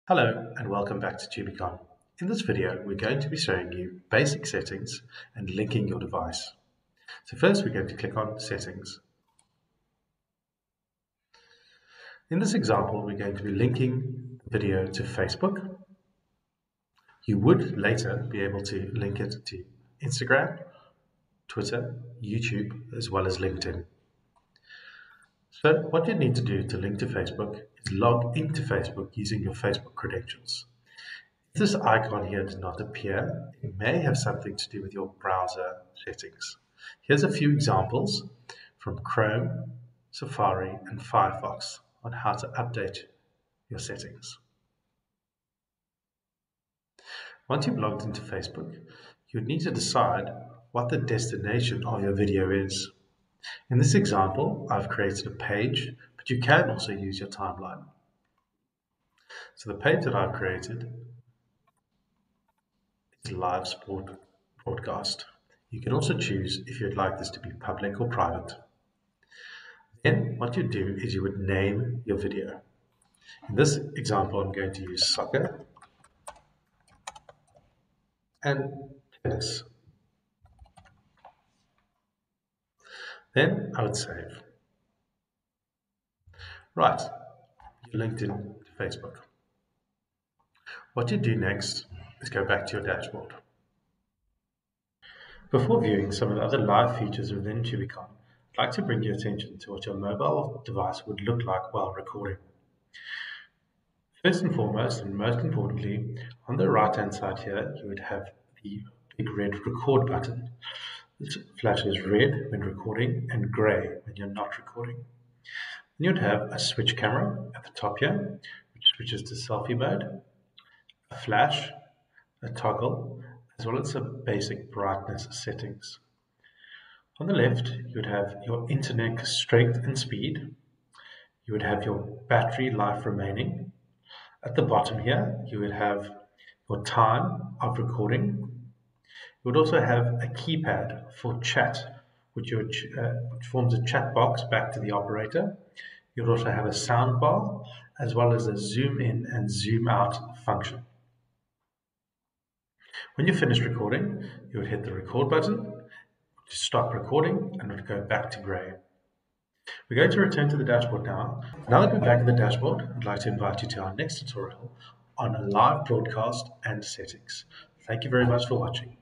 Hello and welcome back to Tubicon. In this video, we're going to be showing you basic settings and linking your device. So first, we're going to click on Settings. In this example, we're going to be linking the video to Facebook. You would later be able to link it to Instagram, Twitter, YouTube, as well as LinkedIn. So what you need to do to link to Facebook is log into Facebook using your Facebook credentials. If this icon here does not appear, it may have something to do with your browser settings. Here's a few examples from Chrome, Safari, and Firefox on how to update your settings. Once you've logged into Facebook, you would need to decide what the destination of your video is. In this example, I've created a page, but you can also use your timeline. So the page that I've created is live sport broadcast. You can also choose if you'd like this to be public or private. Then what you do is you would name your video. In this example, I'm going to use soccer and tennis. Then I would save. Right, you're linked in to Facebook. What you do next is go back to your dashboard. Before viewing some of the other live features within Tubicon, I'd like to bring your attention to what your mobile device would look like while recording. First and foremost, and most importantly, on the right-hand side here, you would have the big red record button. This flashes red when recording and grey when you're not recording. Then you'd have a switch camera at the top here, which switches to selfie mode, a flash, a toggle, as well as some basic brightness settings. On the left, you would have your internet strength and speed. You would have your battery life remaining. At the bottom here, you would have your time of recording. You would also have a keypad for chat, which forms a chat box back to the operator. You would also have a sound bar, as well as a zoom in and zoom out function. When you're finished recording, you would hit the record button to stop recording and it would go back to grey. We're going to return to the dashboard now. Now that we're back in the dashboard, I'd like to invite you to our next tutorial on a live broadcast and settings. Thank you very much for watching.